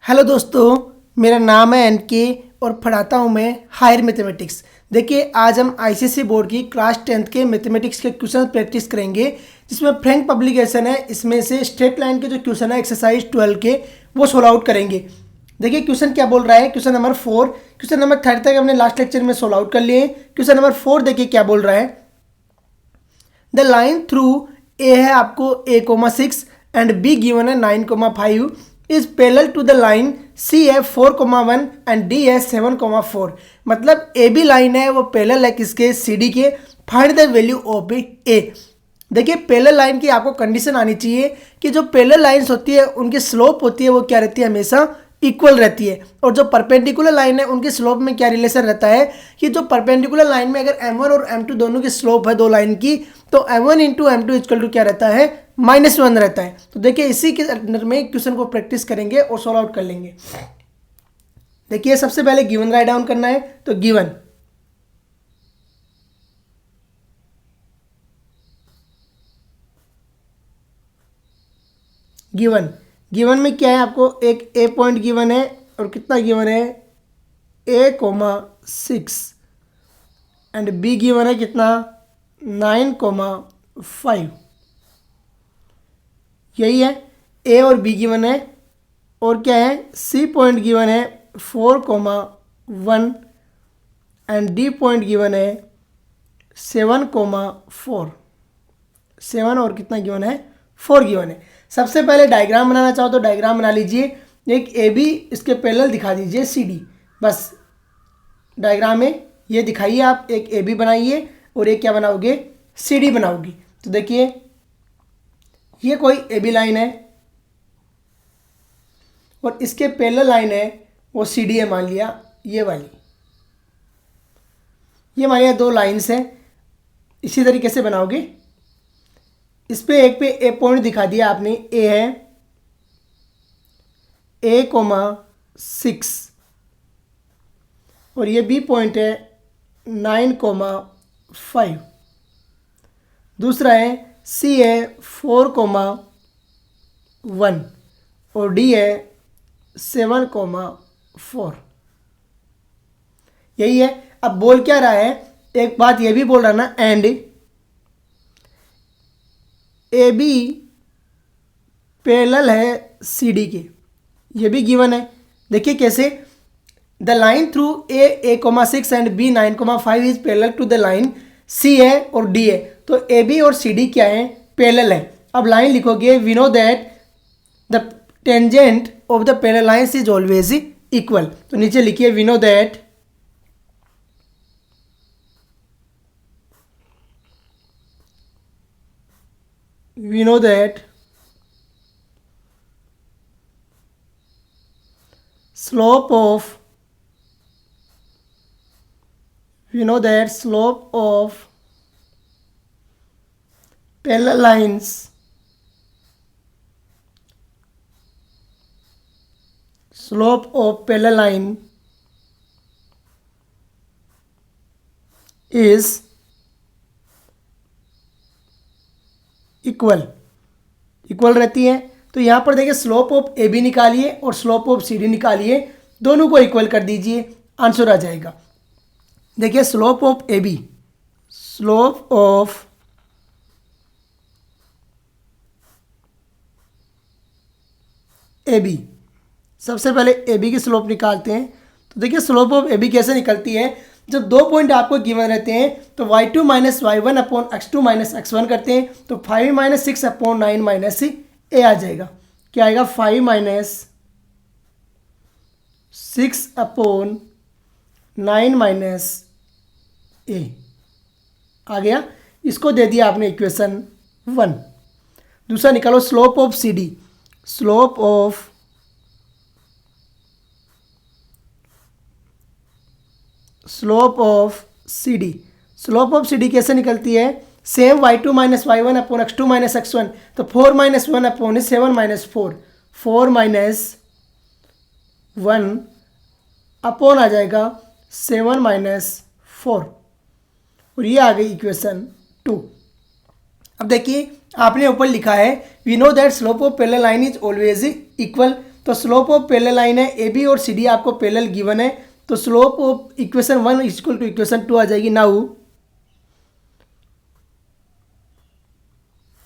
Hello दोस्तों, मेरा नाम है एनके और पढ़ाता हूँ मैं हायर मैथमेटिक्स। देखिए, आज हम आईसीएसई बोर्ड की क्लास 10th के मैथमेटिक्स के क्वेश्चन प्रैक्टिस करेंगे, जिसमें फ्रैंक पब्लिकेशन है। इसमें से स्ट्रेट लाइन के जो क्वेश्चन है एक्सरसाइज 12 के, वो सोल्व आउट करेंगे। देखिए क्वेश्चन क्या बोल रहा है। क्वेश्चन नंबर 4, क्वेश्चन नंबर 3 तक हमने लास्ट लेक्चर में सोल्व आउट कर लिए। क्वेश्चन नंबर 4 देखिए क्या बोल रहा है। द लाइन थ्रू ए है आपको a,6 एंड बी गिवन है 9,5 is parallel to the line C है 4,1 एंड डी है 7,4। मतलब ए बी लाइन है वो पैरेलल है किसके, सी डी के। फाइंड द वैल्यू ऑफ ए। देखिए पैरेलल लाइन की आपको कंडीशन आनी चाहिए कि जो पैरेलल लाइंस होती है उनकी स्लोप होती है वो क्या रहती है, हमेशा इक्वल रहती है। और जो परपेंडिकुलर लाइन है उनकी स्लोप में क्या रिलेशन रहता है कि जो परपेंडिकुलर लाइन में अगर m1 और m2 दोनों की स्लोप है दो लाइन की, तो m1 into m2 equal to क्या रहता है, -1 रहता है। तो देखिए इसी के अंदर में क्वेश्चन को प्रैक्टिस करेंगे और सॉल्व आउट कर लेंगे। देखिए सबसे पहले गिवन राइट डाउन करना है। तो गिवन गिवन गिवन में क्या है, आपको एक ए पॉइंट गिवन है और कितना गिवन है, a,6 एंड बी गिवन है कितना, 9,5। यही है, ए और बी गिवन है। और क्या है, सी पॉइंट गिवन है 4,1 एंड डी पॉइंट गिवन है 7,4। 7 और कितना गिवन है, 4 गिवन है। सबसे पहले डायग्राम बनाना चाहो तो डायग्राम बना लीजिए। एक ए बी इसके पैरेलल दिखा दीजिए सी डी। बस डायग्राम में ये दिखाइए, आप एक ए बी बनाइए और एक क्या बनाओगे, सी डी बनाओगी। तो देखिए ये कोई ए बी लाइन है और इसके पैरेलल लाइन है वो सी डी है, मान लिया ये वाली। ये मान लिया दो लाइन्स हैं। इसी तरीके से बनाओगे। इस पे एक पे ए पॉइंट दिखा दिया आपने, ए है a,6 और ये बी पॉइंट है 9,5। दूसरा है सी है 4,1 और डी है 7,4। यही है। अब बोल क्या रहा है, एक बात ये भी बोल रहा ना, एंड ए बी पैरेलल है सी डी के। ये भी गिवन है। देखिए कैसे, the line through a,6 and B 9,5 is parallel to the line C है और डी है। तो ए बी और सी डी क्या है, पैरेलल है। अब लाइन लिखोगे, we know that the tangent of the parallel lines is always equal. तो नीचे लिखिए, we know that slope of parallel lines is equal रहती है। तो यहाँ पर देखिए स्लोप ऑफ ए बी निकालिए और स्लोप ऑफ सी डी निकालिए, दोनों को इक्वल कर दीजिए, आंसर आ जाएगा। देखिए स्लोप ऑफ ए बी सबसे पहले ए बी की स्लोप निकालते हैं। तो देखिए स्लोप ऑफ ए बी कैसे निकलती है, जब दो पॉइंट आपको गिवन रहते हैं तो y2 minus y one upon x2 minus x1 करते हैं। तो 5 माइनस 6 अपॉन 9 माइनस ए आ जाएगा। क्या आएगा, 5 माइनस 6 अपॉन 9 माइनस ए आ गया। इसको दे दिया आपने इक्वेशन 1। दूसरा निकालो slope of C D. Slope of C D कैसे निकलती है, same y2 minus y one upon x2 minus x1। तो 4 minus 1 upon 7 minus 4, 4 minus 1 upon आ जाएगा 7 माइनस 4 और ये आ गई इक्वेशन 2। अब देखिए आपने ऊपर लिखा है, we know that slope of parallel line is always equal. तो स्लोप ऑफ पैरेलल लाइन है ए बी और सी डी आपको पैरेलल गिवन है, तो slope of equation 1 equal to equation 2 आ जाएगी। नाउ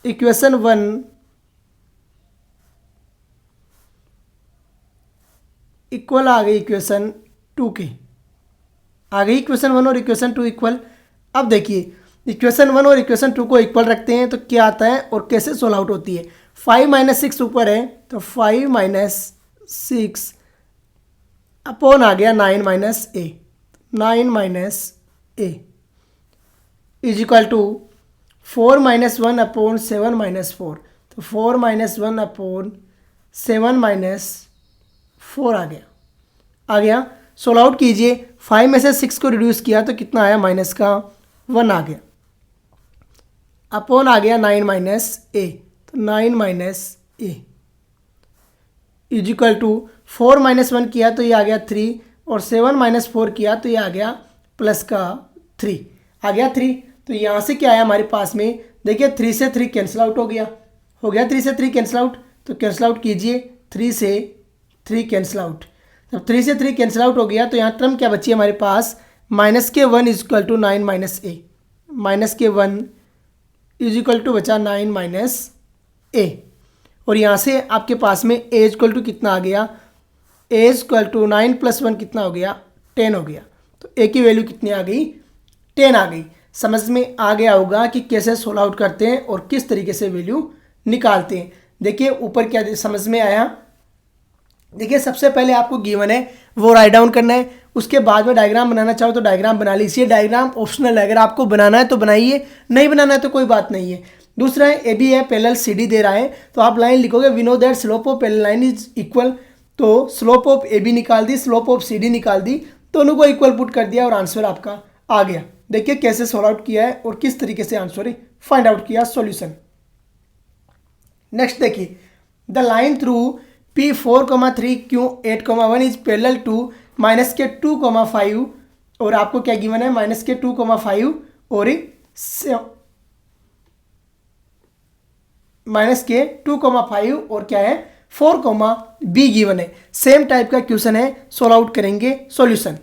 इक्वेशन 1 इक्वल आ गई इक्वेशन 2 की, आ गई इक्वेशन 1 और इक्वेशन 2 इक्वल। अब देखिए इक्वेशन 1 और इक्वेशन 2 को इक्वल रखते हैं तो क्या आता है और कैसे सोल्व आउट होती है। 5 - 6 ऊपर है तो 5 - 6 अपॉन आ गया 9 - a, 9 - a is equal to 4 - 1 upon 7 - 4, तो 4 - 1 अपॉन 7 - 4 आ गया। सोल्व आउट कीजिए, 5 में से 6 को रिड्यूस किया तो कितना आया, माइनस का 1 आ गया, अपॉन आ गया 9 - a, तो 9 - a इज इक्वल टू 4 - 1 किया तो ये आ गया 3 और 7 - 4 किया तो ये आ गया प्लस का 3 आ गया 3। तो यहाँ से क्या आया हमारे पास में, देखिए 3 से 3 कैंसिल आउट हो गया 3 से 3 कैंसिल आउट, तो कैंसिल आउट कीजिए 3 से 3 कैंसिल आउट। जब 3 से 3 कैंसिल आउट हो गया तो यहाँ टर्म क्या बची हमारे पास, -1 is equal to 9 - a, -1 is equal to बचा 9 - a। और यहाँ से आपके पास में a इक्वल टू कितना आ गया, a इक्वल टू 9 + 1 कितना हो गया, 10 हो गया। तो a की वैल्यू कितनी आ गई, 10 आ गई। समझ में आ गया होगा कि कैसे सोल्व आउट करते हैं और किस तरीके से वैल्यू निकालते हैं। देखिए ऊपर क्या समझ में आया, देखिए सबसे पहले आपको गिवन है वो राइट डाउन करना है, उसके बाद में डायग्राम बनाना चाहो तो डायग्राम बना लीजिए। डायग्राम ऑप्शनल है, अगर आपको बनाना है तो बनाइए, नहीं बनाना है तो कोई बात नहीं है। दूसरा है ए बी है, पैरेलल सी डी दे रहा है तो आप लाइन लिखोगे we know that slope of parallel line is equal, तो स्लोप ऑफ ए बी निकाल दी, स्लोप ऑफ सी डी निकाल दी, दोनों को इक्वल पुट कर दिया और आंसर आपका आ गया। देखिए कैसे सॉल्व आउट किया है और किस तरीके से आंसर फाइंड आउट किया सॉल्यूशन। नेक्स्ट देखिए, the line through P4,3 Q8,1 is parallel to -2,5 और आपको क्या गिवन है, -2,5 और -2,5 और क्या है 4,b गिवन है। सेम टाइप का क्वेश्चन है, सॉल्व आउट करेंगे सॉल्यूशन।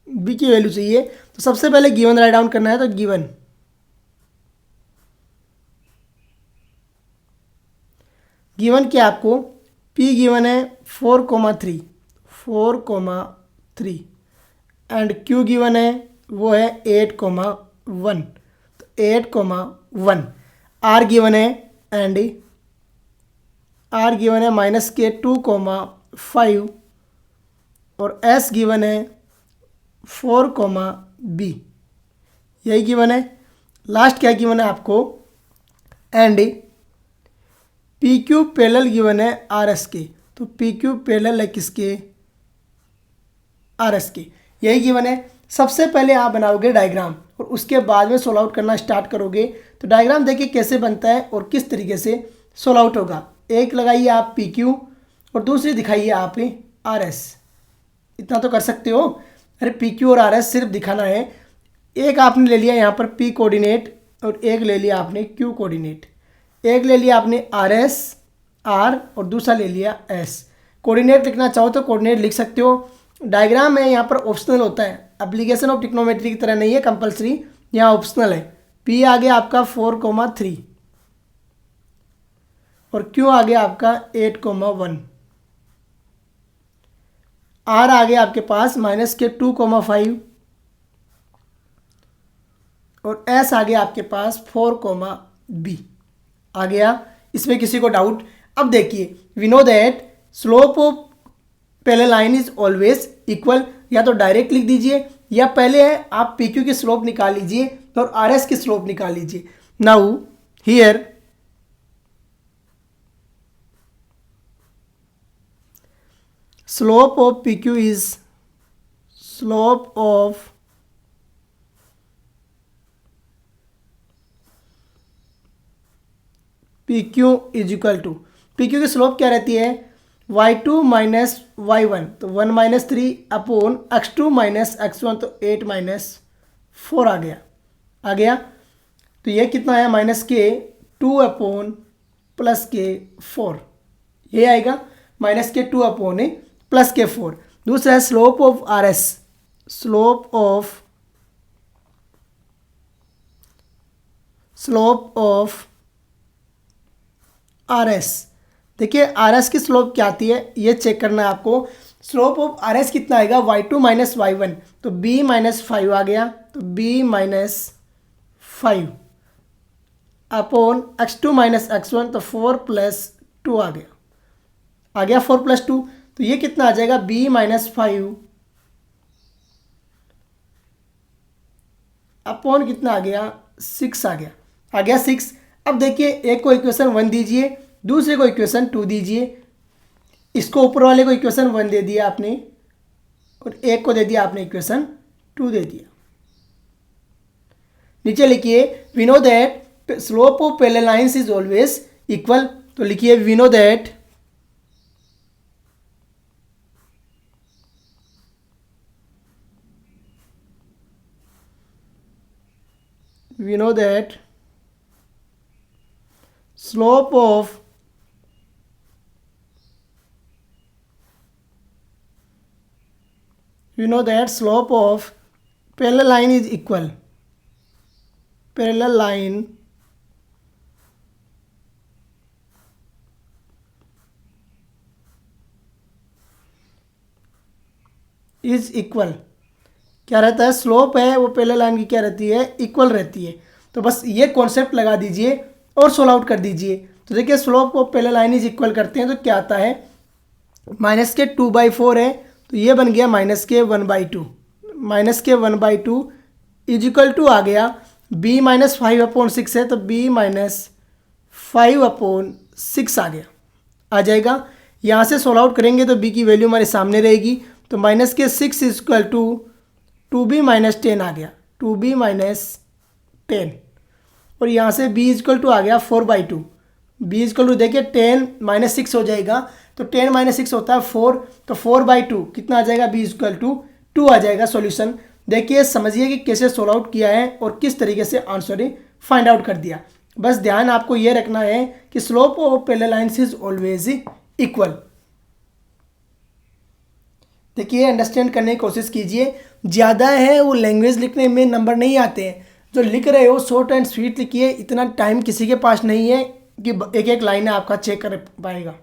बी की वैल्यू चाहिए तो सबसे पहले गिवन राइट डाउन करना है, तो गिवन क्या आपको, P गिवन है 4,3 एंड Q गिवन है वो है 8,1, तो 8,1 R गिवन है एंड R गिवन है -2,5 और S गिवन है 4,b, यही गिवन है। लास्ट क्या गिवन है आपको, and P Q parallel given है आर एस के, तो पी क्यू पैरेलल है किसके, आर एस के, यही गिवन है। सबसे पहले आप बनाओगे डायग्राम और उसके बाद में सोल्व आउट करना स्टार्ट करोगे। तो डायग्राम देखिए कैसे बनता है और किस तरीके से सोल्व आउट होगा। एक लगाइए आप पी क्यू और दूसरी दिखाइए आप आर एस, इतना तो कर सकते हो। अरे पी क्यू और आर एस सिर्फ दिखाना है। एक आपने ले लिया यहाँ पर पी कोऑर्डिनेट और एक ले लिया आपने क्यू कोऑर्डिनेट, एक ले लिया आपने आर एस आर और दूसरा ले लिया एस। कोऑर्डिनेट लिखना चाहो तो कोऑर्डिनेट लिख सकते हो। डायग्राम है यहाँ पर ऑप्शनल होता है, एप्लीकेशन ऑफ ट्रिग्नोमेट्री की तरह नहीं है कंपलसरी, यहाँ ऑप्शनल है। पी आ गया आपका 4,3 और क्यू आ गया आपका 8,1, आर आ गया आपके पास -2,5 और एस आ गया आपके पास 4,b आ गया। इसमें किसी को डाउट? अब देखिए we know that slope of parallel line is always equal, या तो डायरेक्ट लिख दीजिए या पहले है आप पी क्यू की स्लोप निकाल लीजिए और आर एस की स्लोप निकाल लीजिए। Now here slope of PQ is slope of PQ is equal to, PQ की स्लोप क्या रहती है, y2 माइनस y1, तो 1 - 3 अपॉन x2 - x1, तो 8 - 4 आ गया। तो ये कितना आया -k2/+k4, ये आएगा -k2/+k4। दूसरा है slope of R S, slope of R S. देखिए आर एस की स्लोप क्या आती है ये चेक करना है आपको। स्लोप ऑफ आर एस कितना आएगा y2 - y1, तो b - 5 आ गया, तो b - 5 अपॉन x2 - x1, तो 4 + 2 आ गया 4 + 2, तो ये कितना आ जाएगा b - 5 अपॉन कितना आ गया 6 आ गया 6। अब देखिए एक को इक्वेशन 1 दीजिए, दूसरे को इक्वेशन 2 दीजिए। इसको ऊपर वाले को इक्वेशन 1 दे दिया आपने और एक को दे दिया आपने इक्वेशन 2 दे दिया। नीचे लिखिए we know that slope of parallel lines is always equal, तो लिखिए we know that slope of parallel line is equal, parallel line is equal, क्या रहता है स्लोप है वो पैरेलल लाइन की क्या रहती है इक्वल रहती है। तो बस ये कॉन्सेप्ट लगा दीजिए और सोल्व आउट कर दीजिए। तो देखिए स्लोप को पैरेलल लाइन इज इक्वल करते हैं तो क्या आता है -k2/4 है, तो ये बन गया -k1/2, -k1/2 is equal to आ गया b - 5/6 है, तो b - 5/6 आ जाएगा। यहाँ से सोल्व आउट करेंगे तो b की वैल्यू हमारे सामने रहेगी, तो -k6 is equal to 2b - 10 आ गया, 2b - 10, और यहाँ से b इज इक्वल टू आ गया 4/2, b इज इक्वल टू देखिए 10 - 6 हो जाएगा, तो 10 - 6 होता है 4, तो 4/2 कितना आ जाएगा b इज इक्वल टू 2 आ जाएगा सॉल्यूशन। देखिए समझिए कि कैसे सोल्व आउट किया है और किस तरीके से आंसर फाइंड आउट कर दिया। बस ध्यान आपको ये रखना है कि slope of parallel lines is always equal. देखिए अंडरस्टैंड करने की कोशिश कीजिए, ज़्यादा है वो लैंग्वेज लिखने में नंबर नहीं आते हैं, जो लिख रहे हो शॉर्ट एंड स्वीट लिखिए, इतना टाइम किसी के पास नहीं है कि एक एक लाइन आपका चेक कर पाएगा।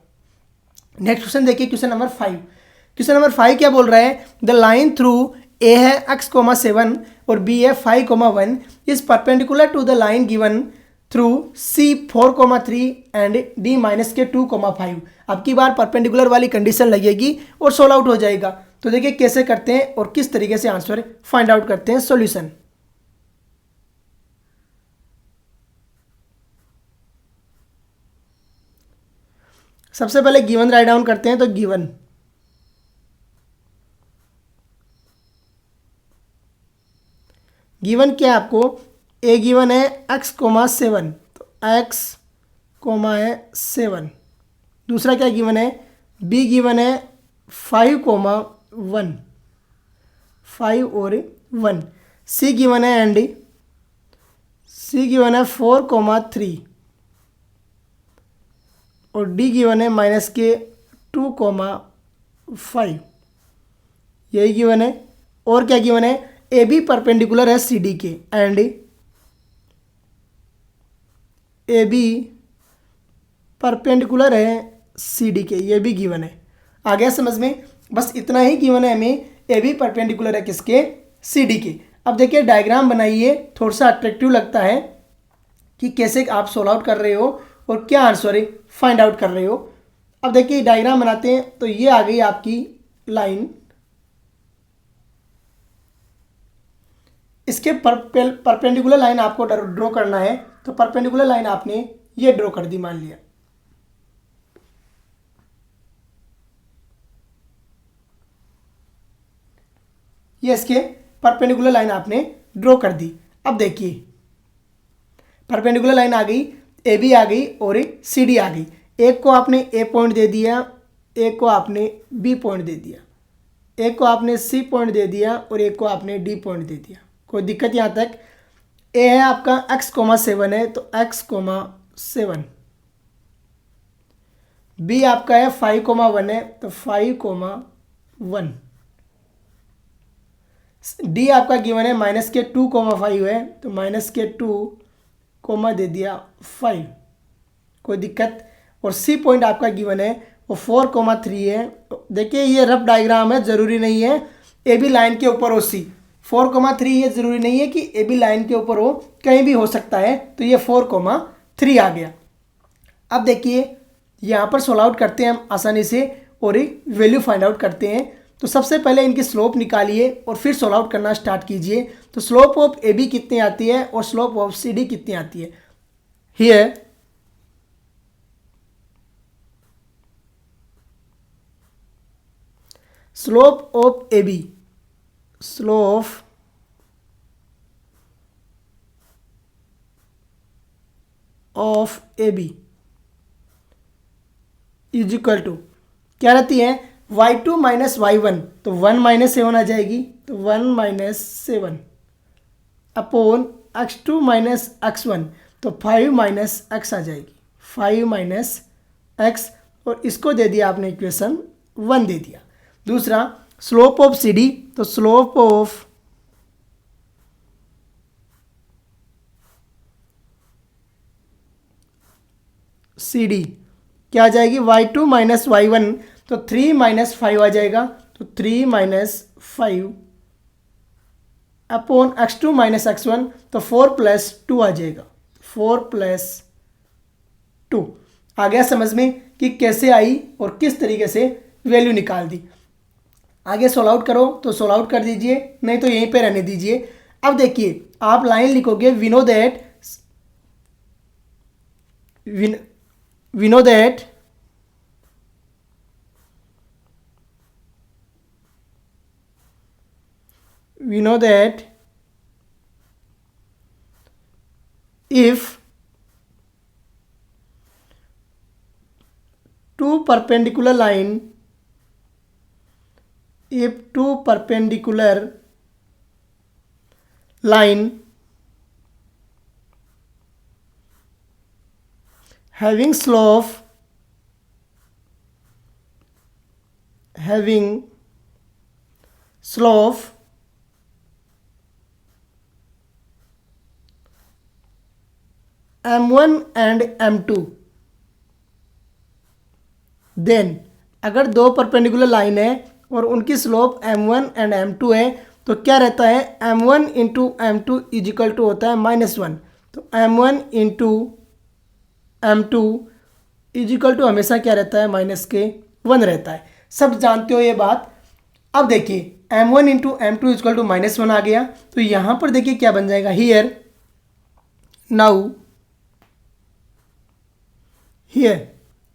नेक्स्ट क्वेश्चन देखिए क्वेश्चन नंबर 5। क्वेश्चन नंबर 5 क्या बोल रहा है द लाइन थ्रू ए है x,7 और b है 5,1 is perpendicular to the line given through c 4,3 and d -k2,5। अब की बार परपेंडिकुलर वाली कंडीशन लगेगी और सोल्व आउट हो जाएगा। तो देखिए कैसे करते हैं और किस तरीके से आंसर फाइंड आउट करते हैं सॉल्यूशन। सबसे पहले गिवन राइट डाउन करते हैं, तो गिवन क्या है आपको, ए गिवन है x,7, तो x, है 7। दूसरा क्या गिवन है b गिवन है 5,1, 5 और 1। c गिवन है एंड c गिवन है 4,3 और d गिवन है -k2,5, यही गिवन है। और क्या गिवन है ए बी परपेंडिकुलर है सी डी के एंड ए बी परपेंडिकुलर है सी डी के, ये भी गिवन है। आ गया समझ में, बस इतना ही गिवन है हमें, ए बी परपेंडिकुलर है किसके सी डी के। अब देखिए डायग्राम बनाइए, थोड़ा सा अट्रैक्टिव लगता है कि कैसे आप सोल्व आउट कर रहे हो और क्या आंसर फाइंड आउट कर रहे हो। अब देखिए डायग्राम बनाते हैं, तो ये आ गई आपकी लाइन, इसके परपेंडिकुलर लाइन आपको ड्रॉ करना है, तो परपेंडिकुलर लाइन आपने ये ड्रॉ कर दी मान लिया। ये इसके परपेंडिकुलर लाइन आपने ड्रॉ कर दी। अब देखिए परपेंडिकुलर लाइन आ गई, ए बी आ गई और सी डी आ गई। एक को आपने ए पॉइंट दे दिया, एक को आपने बी पॉइंट दे दिया, एक को आपने सी पॉइंट दे दिया और एक को आपने डी पॉइंट दे दिया। कोई दिक्कत यहाँ तक? ए है आपका x,7 है तो x,7। बी आपका है 5,1 है तो 5,1। डी आपका गिवन है -2,5 है तो -2 कोमा दे दिया 5, कोई दिक्कत। और सी पॉइंट आपका गिवन है वो 4,3 है। देखिए ये रफ डायग्राम है, ज़रूरी नहीं है ए बी लाइन के ऊपर हो सी। 4,3 ये ज़रूरी नहीं है कि ए बी लाइन के ऊपर हो, कहीं भी हो सकता है। तो ये 4,3 आ गया। अब देखिए यहाँ पर सोल्व आउट करते हैं हम आसानी से और एक वैल्यू फाइंड आउट करते हैं। तो सबसे पहले इनकी स्लोप निकालिए और फिर सोल्व आउट करना स्टार्ट कीजिए। तो स्लोप ऑफ ए बी कितनी आती है और स्लोप ऑफ सी डी कितनी आती है। Here slope of A B, slope of A B is equal to क्या रहती है, y2 माइनस y1, तो 1 - 7 आ जाएगी। तो 1 - 7 अपॉन x2 माइनस x1, तो 5 - x आ जाएगी। 5 - x, और इसको दे दिया आपने इक्वेशन 1 दे दिया। दूसरा स्लोप ऑफ सी डी, तो स्लोप ऑफ सी डी क्या आ जाएगी, y2 माइनस y1, तो 3 - 5 आ जाएगा। तो 3 - 5 अपॉन x2 माइनस x1, तो 4 + 2 आ जाएगा। 4 + 2 आ गया समझ में कि कैसे आई और किस तरीके से वैल्यू निकाल दी। आगे सोल्व आउट करो तो सोल्व आउट कर दीजिए, नहीं तो यहीं पे रहने दीजिए। अब देखिए आप लाइन लिखोगे, we know that if two perpendicular line having slope m1 and m2, then अगर दो परपेंडिकुलर लाइन है और उनकी स्लोप m1 एंड m2 है, तो क्या रहता है, m1 into m2 is equal to होता है -1। तो m1 into m2 is equal to हमेशा क्या रहता है, -1 रहता है। सब जानते हो ये बात। अब देखिए m1 into m2 is equal to -1 आ गया। तो यहाँ पर देखिए क्या बन जाएगा, हियर नाउ हियर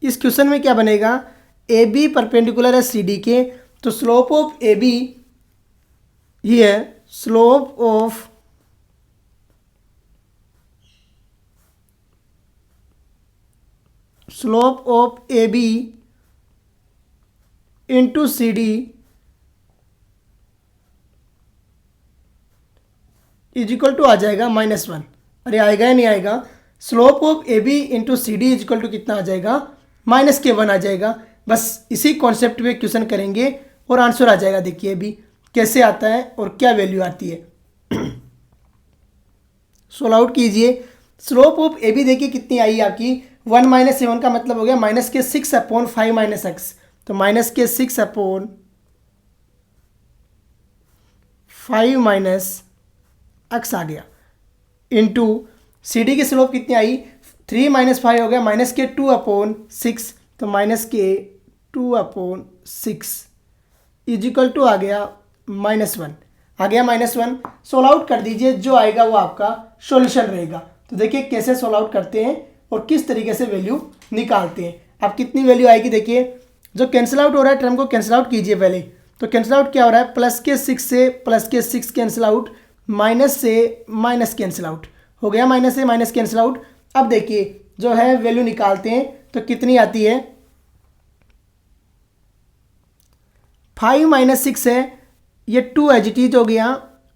इस क्वेश्चन में क्या बनेगा, ए बी परपेंडिकुलर है सी डी के, तो slope of A B here slope of A B into C D is equal to आ जाएगा -1। अरे आएगा या नहीं आएगा, slope of A B into C D is equal to कितना आ जाएगा, -1 आ जाएगा। बस इसी कॉन्सेप्ट पे क्वेश्चन करेंगे और आंसर आ जाएगा। देखिए अभी कैसे आता है और क्या वैल्यू आती है। सोल्व आउट कीजिए। स्लोप ऑफ ए बी देखिए कितनी आई आपकी, 1 - 7 का मतलब हो गया -6 अपॉन 5 - x, तो -6 अपॉन 5 - x आ गया। इंटू सी डी की स्लोप कितनी आई, 3 - 5 हो गया, -2 अपॉन 6, तो -2 अपॉन 6 इज इक्वल टू आ गया -1। आ गया -1। सोल्व आउट कर दीजिए, जो आएगा वो आपका सॉल्यूशन रहेगा। तो देखिए कैसे सोल्व आउट करते हैं और किस तरीके से वैल्यू निकालते हैं। अब कितनी वैल्यू आएगी, देखिए जो कैंसिल आउट हो रहा है टर्म को कैंसिल आउट कीजिए पहले। तो कैंसिल आउट क्या हो रहा है, +6 से +6 कैंसिल आउट, माइनस से माइनस कैंसिल आउट हो गया, माइनस से माइनस कैंसिल आउट। अब देखिए जो है वैल्यू निकालते हैं तो कितनी आती है, 5 - 6 है, ये 2 एज इट इज हो गया,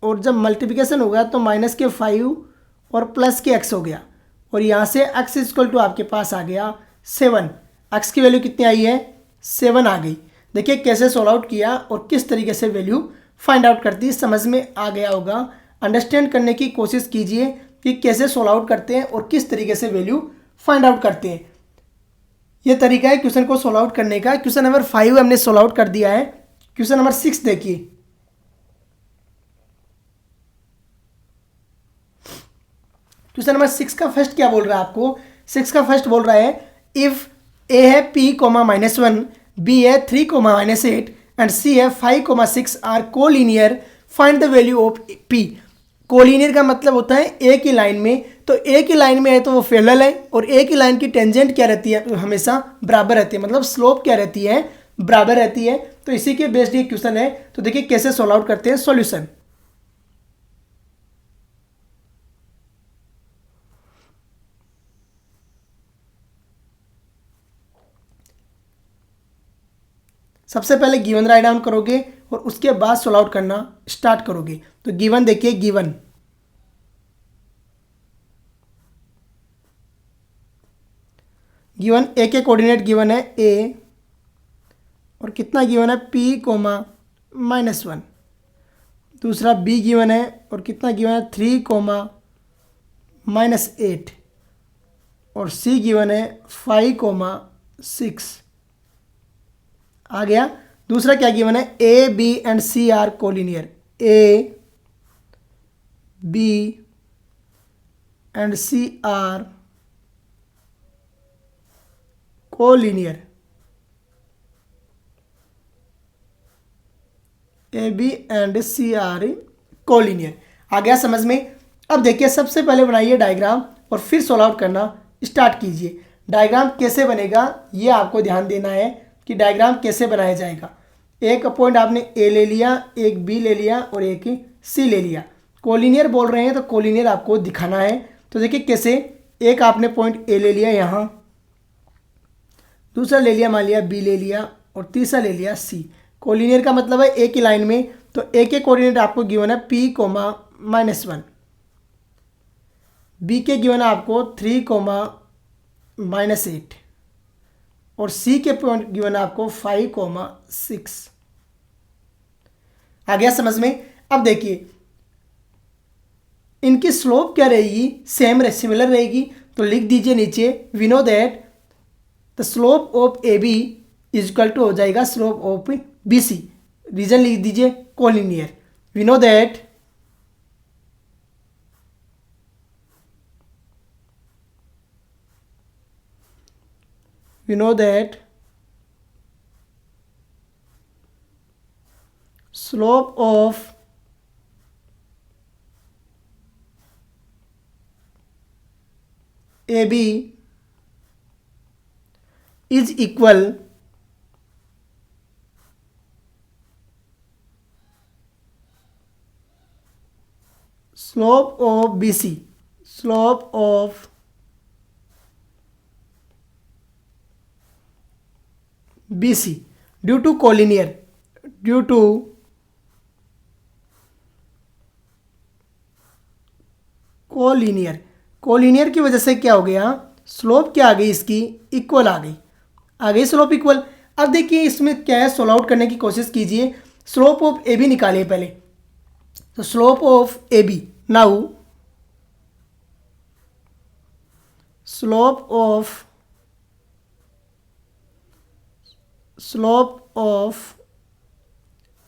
और जब मल्टीप्लिकेशन होगा तो -5 और प्लस के x हो गया, और यहाँ से x इक्वल टू आपके पास आ गया 7। x की वैल्यू कितनी आई है? 7 आ गई। देखिए कैसे सोल्व आउट किया और किस तरीके से वैल्यू फाइंड आउट करती है, समझ में आ गया होगा। अंडरस्टैंड करने की कोशिश कीजिए कि कैसे सोल्व आउट करते हैं और किस तरीके से वैल्यू फाइंड आउट करते हैं। ये तरीका है क्वेश्चन को सोल्व आउट करने का। क्वेश्चन नंबर 5 हमने सोल्व आउट कर दिया है। क्वेश्चन नंबर 6 देखिए। क्वेश्चन नंबर 6 का फर्स्ट क्या बोल रहा है आपको? 6 का फर्स्ट बोल रहा है इफ ए है p, -1, b है 3, -8 एंड c है 5, 6 are collinear, find the value of p। Collinear का मतलब होता है एक ही लाइन में, तो एक ही लाइन में है तो वो पैरेलल है, और एक ही लाइन की टेंजेंट क्या रहती है? हमेशा बराबर रहती है, मतलब स्लोप क्या रहती है? बराबर रहती है। तो इसी के बेस्ड ये क्वेश्चन है। तो देखिए कैसे सॉल्व आउट करते हैं। सॉल्यूशन, सबसे पहले गिवन राइट डाउन करोगे और उसके बाद सॉल्व आउट करना स्टार्ट करोगे। तो गिवन देखिए, गिवन ए के कोऑर्डिनेट गिवन है ए, और कितना गिवन है? p, -1। दूसरा b गिवन है, और कितना गिवन है? 3, -8, और c गिवन है 5, 6। आ गया। दूसरा क्या गिवन है? a, b and c are collinear, a, b and c are collinear, A B and C are collinear. आ गया समझ में? अब देखिए सबसे पहले बनाइए डायग्राम और फिर सॉल्व आउट करना स्टार्ट कीजिए। डायग्राम कैसे बनेगा ये आपको ध्यान देना है कि डायग्राम कैसे बनाया जाएगा। एक पॉइंट आपने ए ले लिया, एक बी ले लिया और एक सी ले लिया। कोलिनियर बोल रहे हैं तो कोलिनियर आपको दिखाना है। तो देखिए कैसे, एक आपने पॉइंट ए ले लिया यहाँ, दूसरा ले लिया मान लिया बी ले लिया, और तीसरा ले लिया सी। कोलिनियर का मतलब है एक ही लाइन में, तो ए के कोऑर्डिनेट आपको गिवन है p, -1, बी के गिवन है आपको 3, -8, और सी के पॉइंट गिवन है आपको 5, 6। आ गया समझ में? अब देखिए इनकी स्लोप क्या रहेगी? सेम सिमिलर रहेगी। तो लिख दीजिए नीचे, we know that the slope of A B is equal to हो जाएगा slope of B C. Reason लिख दीजिए collinear. We know that slope of AB is equal slope of BC, slope of BC due to collinear, due to collinear की वजह से क्या हो गया? स्लोप क्या आ गई इसकी? इक्वल आ गई स्लोप इक्वल। अब देखिए इसमें क्या है, सोल्व आउट करने की कोशिश कीजिए। स्लोप ऑफ ए बी निकालिए पहले। तो slope of A B, now slope of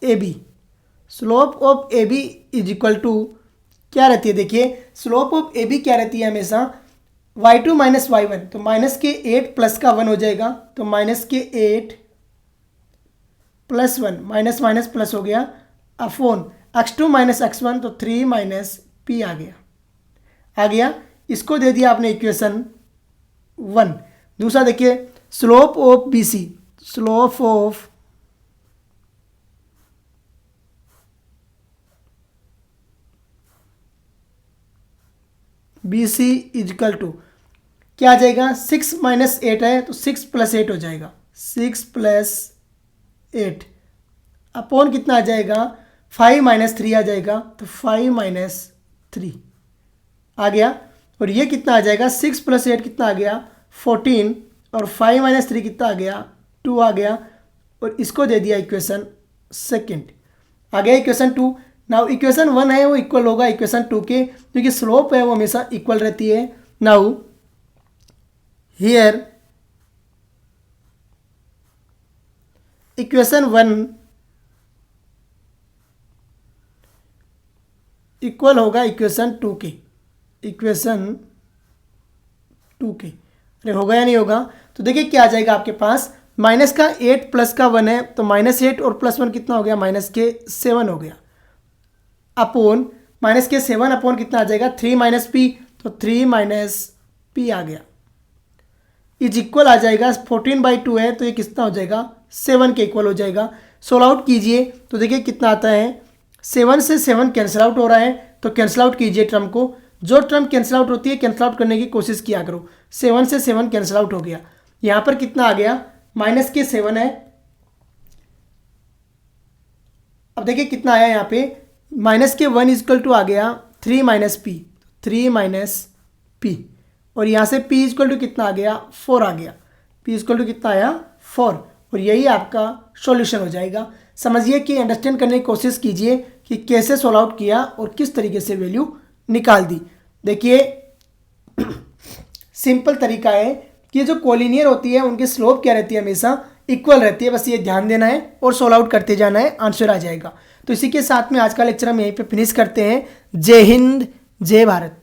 A B is equal to क्या रहती है? देखिए स्लोप ऑफ ए बी क्या रहती है हमेशा? y2 - y1, तो माइनस के 8 प्लस का 1 हो जाएगा, तो माइनस के 8 + 1, माइनस माइनस प्लस हो गया, अपॉन x2 - x1, तो 3 - p आ गया। इसको दे दिया आपने इक्वेशन 1। दूसरा देखिए slope of B C, slope of B C is equal to क्या आ जाएगा? 6 - 8 है तो 6 + 8 हो जाएगा, 6 + 8 अपॉन कितना आ जाएगा? 5 - 3 आ जाएगा, तो 5 - 3 आ गया। और ये कितना आ जाएगा 6 + 8 कितना आ गया 14 और 5 - 3 कितना आ गया 2 आ गया। और इसको दे दिया इक्वेशन सेकंड, आ गया इक्वेशन 2। नाउ इक्वेशन 1 है वो इक्वल होगा इक्वेशन 2 के, क्योंकि स्लोप है वो हमेशा इक्वल रहती है। नाउ हियर इक्वेशन 1 इक्वल होगा इक्वेशन 2 के, इक्वेशन 2 के। अरे होगा या नहीं होगा? तो देखिए क्या आ जाएगा आपके पास, माइनस का 8 प्लस का 1 है, तो -8 और +1 कितना हो गया -7 हो गया। अपोन -7 अपोन कितना आ जाएगा 3 - p, तो 3 - p आ गया। इज इक्वल आ जाएगा 14/2 है, तो ये कितना हो जाएगा 7 के इक्वल हो जाएगा। सोल्व आउट कीजिए तो देखिए कितना आता है, 7 से 7 कैंसिल आउट हो रहा है, तो कैंसिल आउट कीजिए टर्म को। जो टर्म कैंसिल आउट होती है कैंसिल आउट करने की कोशिश किया करो। 7 से 7 कैंसिल आउट हो गया। यहाँ पर कितना आ गया -7 है। अब देखिए कितना आया यहाँ पे -1 = आ गया 3 - p, 3 - p। और यहाँ से p = कितना आ गया 4 आ गया। p = कितना आया 4। और यही आपका सॉल्यूशन हो जाएगा। समझिए कि अंडरस्टैंड करने की कोशिश कीजिए कि कैसे सॉल्व आउट किया और किस तरीके से वैल्यू निकाल दी। देखिए सिंपल तरीका है कि जो कोलिनियर होती है उनकी स्लोप क्या रहती है, हमेशा इक्वल रहती है। बस ये ध्यान देना है और सॉल्व आउट करते जाना है, आंसर आ जाएगा। तो इसी के साथ में आज का लेक्चर हम यहीं पे फिनिश करते हैं। जय हिंद, जय भारत।